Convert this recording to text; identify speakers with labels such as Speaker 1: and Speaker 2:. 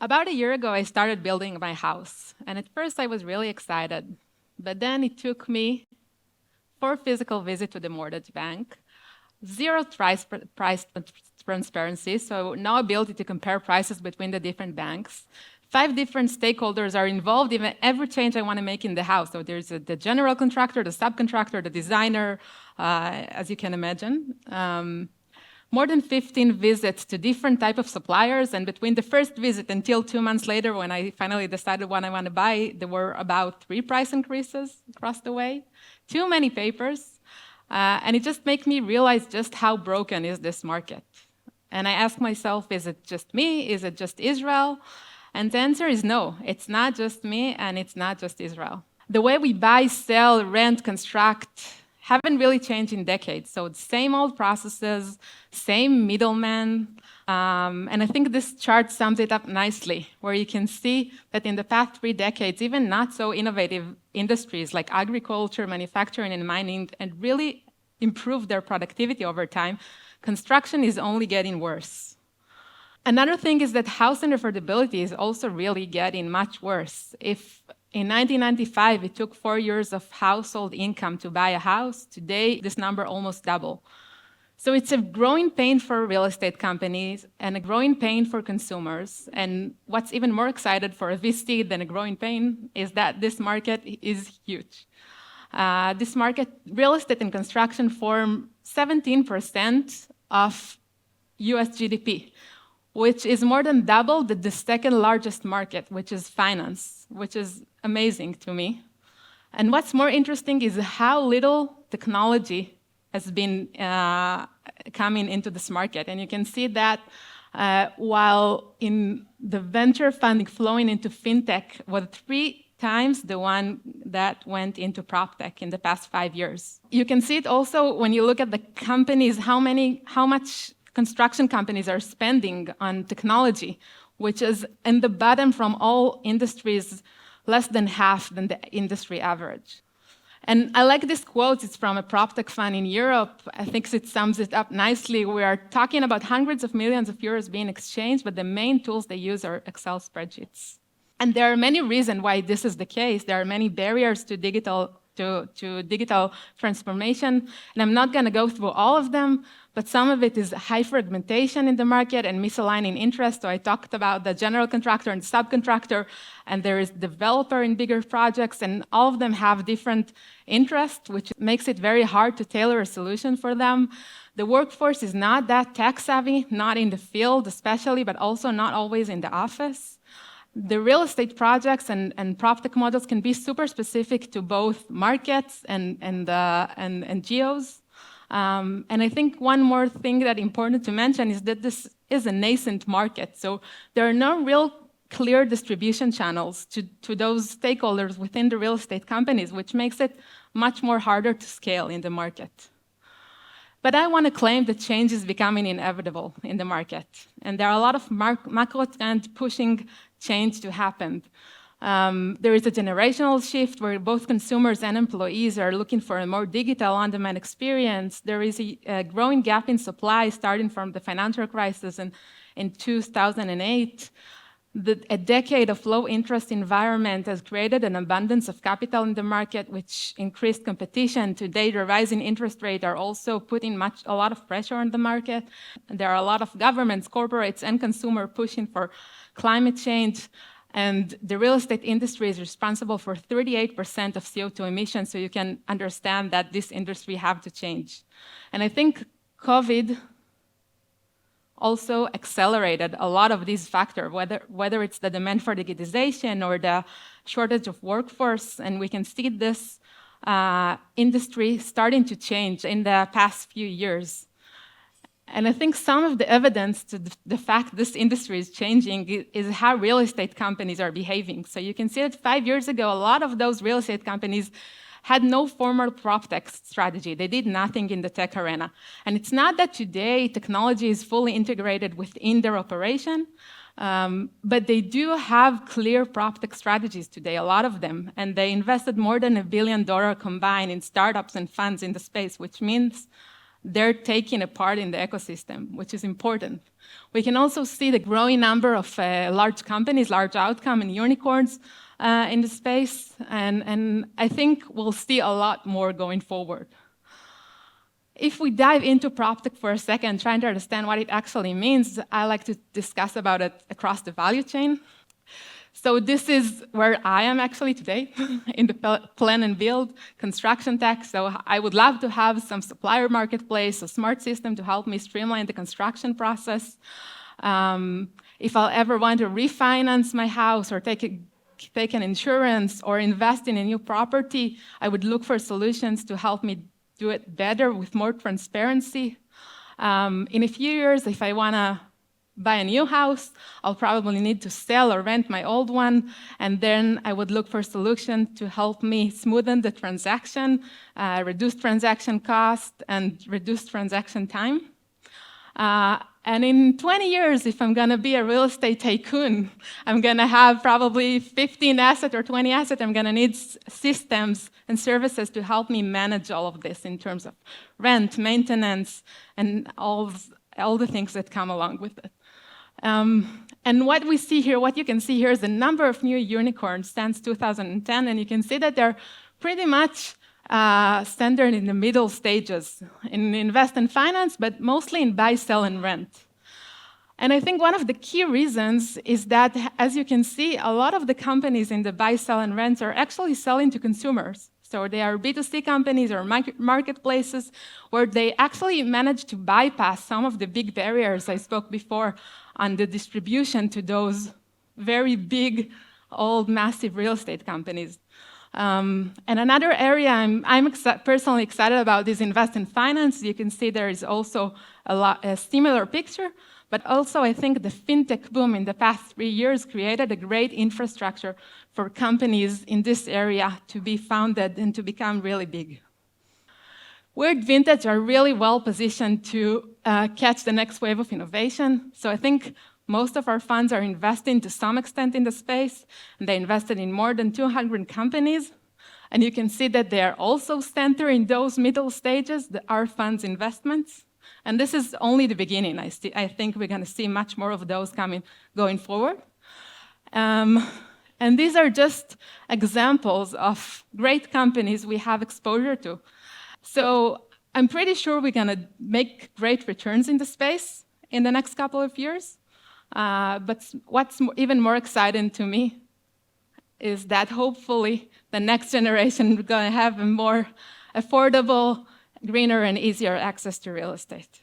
Speaker 1: About a year ago, I started building my house. And at first, I was really excited. But then it took me 4 physical visits to the mortgage bank, zero price transparency, so no ability to compare prices between the different banks. 5 different stakeholders are involved in every change I want to make in the house. So there's the general contractor, the subcontractor, the designer, as you can imagine. More than 15 visits to different type of suppliers, and between the first visit until 2 months later, when I finally decided what I want to buy, there were about 3 price increases across the way. Too many papers, and it just made me realize just how broken is this market. And I asked myself, is it just me? Is it just Israel? And the answer is no, it's not just me, and it's not just Israel. The way we buy, sell, rent, construct haven't really changed in decades. So it's same old processes, same middlemen. And I think this chart sums it up nicely, where you can see that in the past 3 decades, even not so innovative industries like agriculture, manufacturing, and mining, and really improved their productivity over time, construction is only getting worse. Another thing is that housing affordability is also really getting much worse. If in 1995 it took 4 years of household income to buy a house, today this number almost double. So it's a growing pain for real estate companies and a growing pain for consumers. And what's even more exciting for a VC than a growing pain is that this market is huge. This market, real estate and construction, form 17% of US GDP, which is more than double the second largest market, which is finance, which is amazing to me. And what's more interesting is how little technology has been coming into this market. And you can see that while in the venture funding flowing into fintech was 3 times the one that went into PropTech in the past 5 years. You can see it also when you look at the companies, how much construction companies are spending on technology, which is in the bottom from all industries, less than half than the industry average. And I like this quote, it's from a PropTech fund in Europe. I think it sums it up nicely. We are talking about hundreds of millions of euros being exchanged, but the main tools they use are Excel spreadsheets. And there are many reasons why this is the case. There are many barriers to digital transformation, and I'm not going to go through all of them, but some of it is high fragmentation in the market and misaligning interests. So I talked about the general contractor and subcontractor, and there is developer in bigger projects, and all of them have different interests, which makes it very hard to tailor a solution for them. The workforce is not that tech savvy, not in the field especially, but also not always in the office. The real estate projects and PropTech models can be super specific to both markets and geos. And I think one more thing that's important to mention is that this is a nascent market. So there are no real clear distribution channels to those stakeholders within the real estate companies, which makes it much more harder to scale in the market. But I want to claim that change is becoming inevitable in the market. And there are a lot of macro trends pushing change to happen. There is a generational shift where both consumers and employees are looking for a more digital on-demand experience. There is a growing gap in supply starting from the financial crisis in 2008. A decade of low-interest environment has created an abundance of capital in the market, which increased competition. Today, the rising interest rates are also putting a lot of pressure on the market. There are a lot of governments, corporates, and consumers pushing for climate change. And the real estate industry is responsible for 38% of CO2 emissions, so you can understand that this industry have to change. And I think COVID also accelerated a lot of these factors, whether it's the demand for digitization or the shortage of workforce, and we can see this industry starting to change in the past few years. And I think some of the evidence to the fact this industry is changing is how real estate companies are behaving. So you can see that 5 years ago, a lot of those real estate companies had no formal PropTech strategy. They did nothing in the tech arena. And it's not that today technology is fully integrated within their operation, but they do have clear PropTech strategies today, a lot of them. And they invested more than $1 billion combined in startups and funds in the space, which means they're taking a part in the ecosystem, which is important. We can also see the growing number of large companies, large outcome and unicorns in the space, and I think we'll see a lot more going forward. If we dive into PropTech for a second, trying to understand what it actually means, I like to discuss about it across the value chain. So this is where I am actually today, in the plan and build construction tech. So I would love to have some supplier marketplace, a smart system to help me streamline the construction process. If I'll ever want to refinance my house or take an insurance or invest in a new property, I would look for solutions to help me do it better with more transparency. In a few years, if I want to buy a new house, I'll probably need to sell or rent my old one, and then I would look for solutions to help me smoothen the transaction, reduce transaction cost, and reduce transaction time. And in 20 years, if I'm going to be a real estate tycoon, I'm going to have probably 15 assets or 20 assets. I'm going to need systems and services to help me manage all of this in terms of rent, maintenance, and all the things that come along with it. And what we see here, what you can see here is the number of new unicorns since 2010, and you can see that they're pretty much centered in the middle stages, in invest and finance, but mostly in buy, sell, and rent. And I think one of the key reasons is that, as you can see, a lot of the companies in the buy, sell, and rent are actually selling to consumers. So they are B2C companies or marketplaces where they actually manage to bypass some of the big barriers I spoke before on the distribution to those very big, old, massive real estate companies. And another area I'm personally excited about is invest in finance. You can see there is also a similar picture, but also I think the fintech boom in the past 3 years created a great infrastructure for companies in this area to be founded and to become really big. We at Vintage are really well positioned to catch the next wave of innovation. So I think most of our funds are investing to some extent in the space, and they invested in more than 200 companies. And you can see that they are also centered in those middle stages, our funds investments. And this is only the beginning. I think we're going to see much more of those going forward. And these are just examples of great companies we have exposure to. So I'm pretty sure we're going to make great returns in the space in the next couple of years. But what's even more exciting to me is that hopefully the next generation is going to have a more affordable, greener, and easier access to real estate.